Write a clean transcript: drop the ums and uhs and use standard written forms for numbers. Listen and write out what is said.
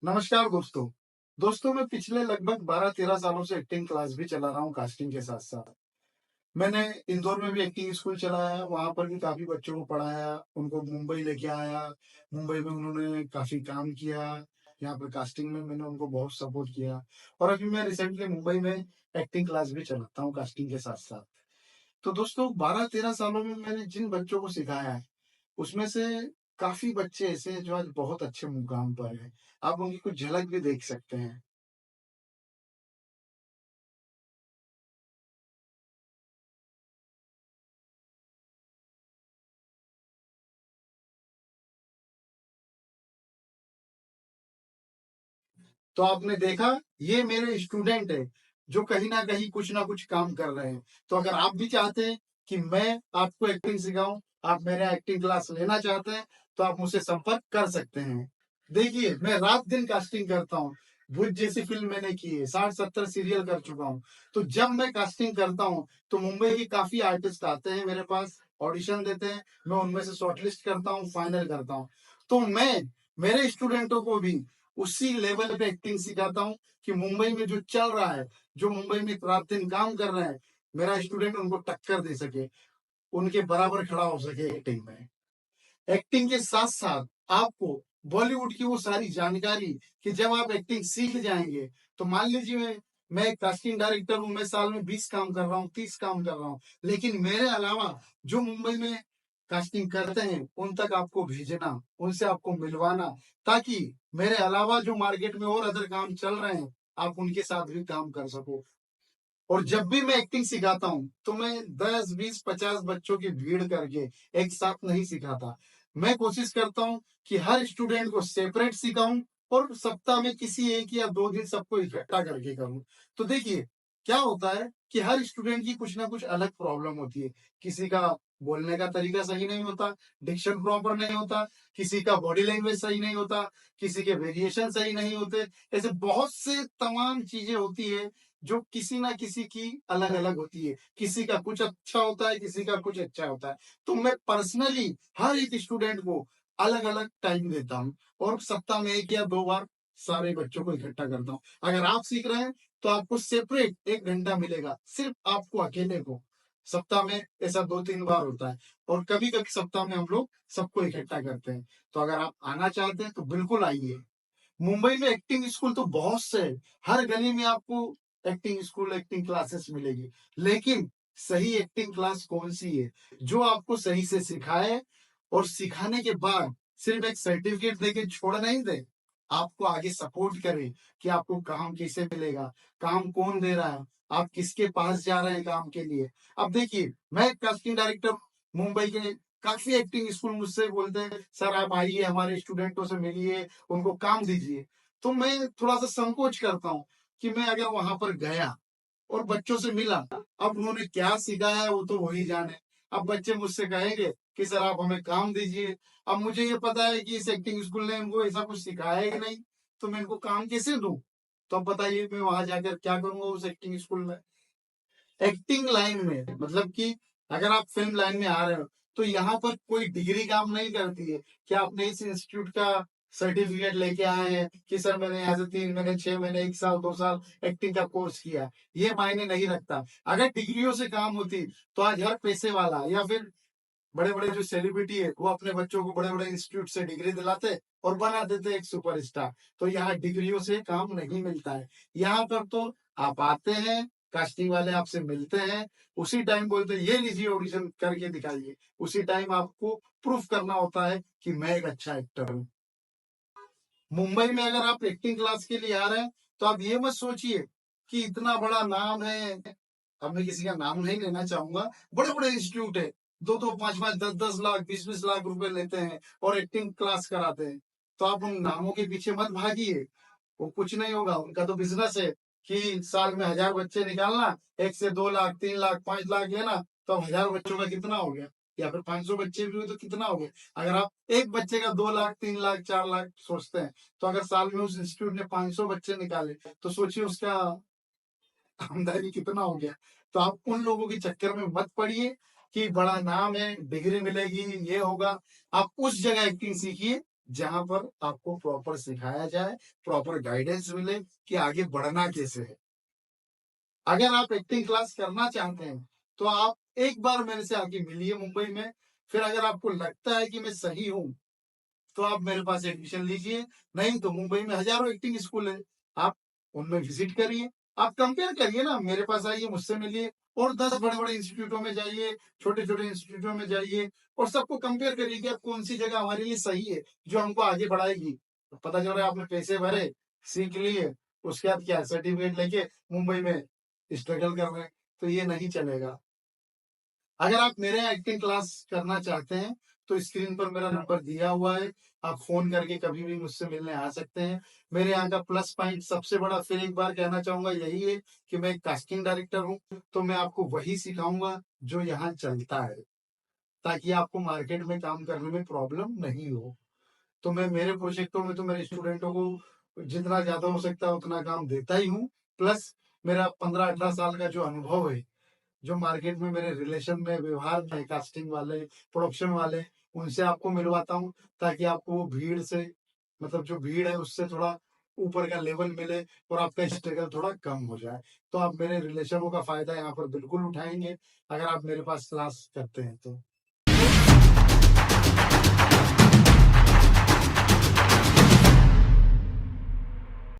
नमस्कार दोस्तों। दोस्तों मैं पिछले लगभग 12-13 सालों से एक्टिंग क्लास भी चला रहा हूँ कास्टिंग के साथ-साथ। मैंने इंदौर में भी एक्टिंग स्कूल चलाया, वहाँ पर भी काफ़ी बच्चों को पढ़ाया, उनको मुंबई लेके आया। मुंबई में उन्होंने काफ़ी काम किया, यहाँ पे कास्टिंग में मैंने उनको बहुत सपोर्ट किया और अभी मैं रिसेंटली मुंबई में एक्टिंग क्लास भी चलाता हूँ कास्टिंग के साथ-साथ। तो दोस्तों 12-13 सालों में मैंने जिन बच्चों को सिखाया है, उसमें से काफ़ी बच्चे ऐसे हैं जो आज बहुत अच्छे मुकाम पर हैं। आप उनकी कुछ झलक भी देख सकते हैं। तो आपने देखा, ये मेरे स्टूडेंट हैं, जो कहीं न कहीं कुछ न कुछ काम कर रहे हैं। तो अगर आप भी चाहते हैं कि मैं आपको एक्टिंग सिखाऊँ, आप मेरा एक्टिंग क्लास लेना चाहते हैं, तो आप मुझसे संपर्क कर सकते हैं। देखिए, मैं रात-दिन कास्टिंग करता हूँ। भूत जैसी फ़िल्म मैंने की है, 60-70 सीरियल कर चुका हूँ। तो जब मैं कास्टिंग करता हूँ, तो मुंबई के काफ़ी आर्टिस्ट आते हैं मेरे पास, ऑडिशन देते हैं, मैं उनमें से शॉर्टलिस्ट करता हूँ, फाइनल करता हूँ। तो मैं मेरे स्टूडेंटों को भी उसी लेवल पे एक्टिंग सिखाता हूँ कि मुंबई में जो चल रहा है, जो मुंबई में रात दिन काम कर रहे हैं, मेरा स्टूडेंट उनको टक्कर दे सके, उनके बराबर खड़ा हो सके एक्टिंग में। एक्टिंग के साथ-साथ आपको बॉलीवुड की वो सारी जानकारी कि जब आप एक्टिंग सीख जाएँगे, तो मान लीजिए मैं एक कास्टिंग डायरेक्टर हूँ, मैं साल में 20 काम कर रहा हूँ, 30 काम कर रहा हूँ, लेकिन मेरे अलावा जो मुंबई में कास्टिंग करते हैं, उन तक आपको भेजना, उनसे आपको मिलवाना, ताकि मेरे अलावा जो मार्केट में और अदर काम चल रहे हैं, आप उनके साथ भी काम कर सको। और जब भी मैं एक्टिंग सिखाता हूँ, तो मैं 10, 20, 50 बच्चों की भीड़ करके एक साथ नहीं सिखाता। मैं कोशिश करता हूँ कि हर स्टूडेंट को सेपरेट सिखाऊँ और सप्ताह में किसी 1 या 2 दिन सबको इकट्ठा करके करूँ। तो देखिए, क्या होता है कि हर स्टूडेंट की कुछ ना कुछ अलग प्रॉब्लम होती है। किसी का बोलने का तरीका सही नहीं होता, डिक्शन प्रॉपर नहीं होता, किसी का बॉडी लैंग्वेज सही नहीं होता, किसी के वेरिएशन सही नहीं होते। ऐसे बहुत से तमाम चीज़ें होती है जो किसी ना किसी की अलग-अलग होती है। किसी का कुछ अच्छा होता है, किसी का कुछ अच्छा होता है। तो मैं पर्सनली हर एक स्टूडेंट को अलग-अलग टाइम देता हूँ और सप्ताह में 1 या 2 बार सारे बच्चों को इकट्ठा करता हूँ। अगर आप सीख रहे हैं, तो आपको सेपरेट 1 घंटा मिलेगा, सिर्फ़ आपको अकेले को। सप्ताह में ऐसा 2-3 बार होता है और कभी-कभी सप्ताह में हम लोग सबको इकट्ठा करते हैं। तो अगर आप आना चाहते हैं, तो बिल्कुल आइए। मुंबई में एक्टिंग स्कूल तो बहुत से हैं। हर गली में आपको एक्टिंग स्कूल, एक्टिंग क्लासेस मिलेगी। लेकिन सही एक्टिंग क्लास कौन-सी है? जो आपको सही से सिखाए और सिखाने के बाद सिर्फ एक सर्टिफिकेट देके छोड़ नहीं दे। आपको आगे सपोर्ट करे कि आपको काम कैसे मिलेगा, काम कौन दे रहा है, आप किसके पास जा रहे हैं काम के लिए। अब देखिए, मैं कास्टिंग डायरेक्टर मुंबई के काफ़ी एक्टिंग स्कूल मुझसे बोलते हैं, "सर आप आइए, हमारे स्टूडेंटों से मिलिए, उनको काम दीजिए।" तो मैं थोड़ा-सा संकोच करता हूँ कि मैं अगर वहाँ पर गया और बच्चों से मिला, अब उन्होंने क्या सीखा है वो तो वही जाने। अब बच्चे मुझसे कहेंगे कि सर आप हमें काम दीजिए। अब मुझे ये पता है कि इस एक्टिंग स्कूल ने इनको ऐसा कुछ सिखाया ही नहीं, तो मैं इनको काम कैसे दूँ? तो अब बताइए मैं वहाँ जाकर क्या करूँगा उस एक्टिंग स्कूल में? एक्टिंग लाइन में मतलब कि अगर आप फ़िल्म लाइन में आ रहे हो, तो यहाँ पर कोई डिग्री काम नहीं करती है कि आपने इस इंस्टीट्यूट का सर्टिफ़िकेट लेके आए हैं कि सर मैंने यहाँ से 3 महीने, 6 महीने, 1 साल, 2 साल एक्टिंग का कोर्स किया है। ये मायने नहीं रखता। अगर डिग्रियों से काम होती, तो आज हर पैसे वाला या फिर बड़े-बड़े जो सेलिब्रिटी है, वो अपने बच्चों को बड़े-बड़े इंस्टीट्यूट से डिग्री दिलाते और बना देते एक सुपरस्टार। तो यहाँ डिग्रियों से काम नहीं मिलता है। यहाँ पर तो आप आते हैं, कास्टिंग वाले आपसे मिलते हैं, उसी टाइम बोलते हैं, "ये लीजिए ऑडिशन करके दिखाइए।" उसी टाइम आपको प्रूफ करना होता है कि मैं एक अच्छा एक्टर हूँ। मुंबई में अगर आप एक्टिंग क्लास के लिए आ रहे हैं, तो आप ये मत सोचिए कि इतना बड़ा नाम है। अब मैं किसी का नाम नहीं लेना चाहूँगा। बड़े-बड़े इंस्टीट्यूट है। 2-2, 5-5, 10-10 लाख, 20-20 लाख रुपए लेते हैं और एक्टिंग क्लास कराते हैं। तो आप उन नामों के पीछे मत भागिए। वो कुछ नहीं होगा। उनका तो बिज़नेस है कि साल में 1000 बच्चे निकालना, 1 से 2 लाख, 3 लाख, 5 लाख लेना, तो अब 1000 बच्चों का कितना हो गया? या फिर 500 बच्चे भी हुए तो कितना हो गया? अगर आप एक बच्चे का 2 लाख, 3 लाख, 4 लाख सोचते हैं, तो अगर साल में उस इंस्टीट्यूट ने 500 बच्चे निकाले, तो सोचिए उसका आमदनी कितना हो गया। तो आप उन लोगों के चक्कर में मत पड़िए कि बड़ा नाम है, डिग्री मिलेगी, ये होगा। आप उस जगह एक्टिंग सीखिए जहाँ पर आपको प्रॉपर सिखाया जाए, प्रॉपर गाइडेंस मिले कि आगे बढ़ना कैसे है। अगर आप एक्टिंग क्लास करना चाहते हैं, तो आप एक बार मेरे से आके मिलिए मुंबई में, फिर अगर आपको लगता है कि मैं सही हूँ, तो आप मेरे पास एडमिशन लीजिए, नहीं तो मुंबई में हज़ारों एक्टिंग स्कूल है, आप उनमें विज़िट करिए, आप कंपेयर करिए ना, मेरे पास आइए, मुझसे मिलिए और 10 बड़े-बड़े इंस्टीट्यूटों में जाइए, छोटे-छोटे इंस्टीट्यूटों में जाइए और सबको कंपेयर करिए कि अब कौन-सी जगह हमारे लिए सही है, जो हमको आगे बढ़ाएगी। तो पता चल रहा है आपने पैसे भरे, सीख लिए, उसके बाद क्या सर्टिफिकेट लेके मुंबई में स्ट्रगल कर रहे हैं, तो ये नहीं चलेगा। अगर आप मेरे यहाँ एक्टिंग क्लास करना चाहते हैं, तो स्क्रीन पर मेरा नंबर दिया हुआ है। आप फ़ोन करके कभी भी मुझसे मिलने आ सकते हैं। मेरे यहाँ का प्लस पॉइंट सबसे बड़ा फिर एक बार कहना चाहूँगा यही है कि मैं एक कास्टिंग डायरेक्टर हूँ, तो मैं आपको वही सिखाऊँगा जो यहाँ चलता है, ताकि आपको मार्केट में काम करने में प्रॉब्लम नहीं हो। तो मैं मेरे प्रोजेक्टों में तो मेरे स्टूडेंटों को जितना ज़्यादा हो सकता है उतना काम देता ही हूँ। प्लस मेरा 15-18 साल का जो अनुभव है, जो मार्केट में मेरे रिलेशन में व्यवहार में कास्टिंग वाले, प्रोडक्शन वाले, उनसे आपको मिलवाता हूँ ताकि आपको वो भीड़ से मतलब जो भीड़ है उससे थोड़ा ऊपर का लेवल मिले और आपका स्ट्रगल थोड़ा कम हो जाए। तो आप मेरे रिलेशनों का फ़ायदा यहाँ पर बिल्कुल उठाएँगे, अगर आप मेरे पास क्लास करते हैं तो।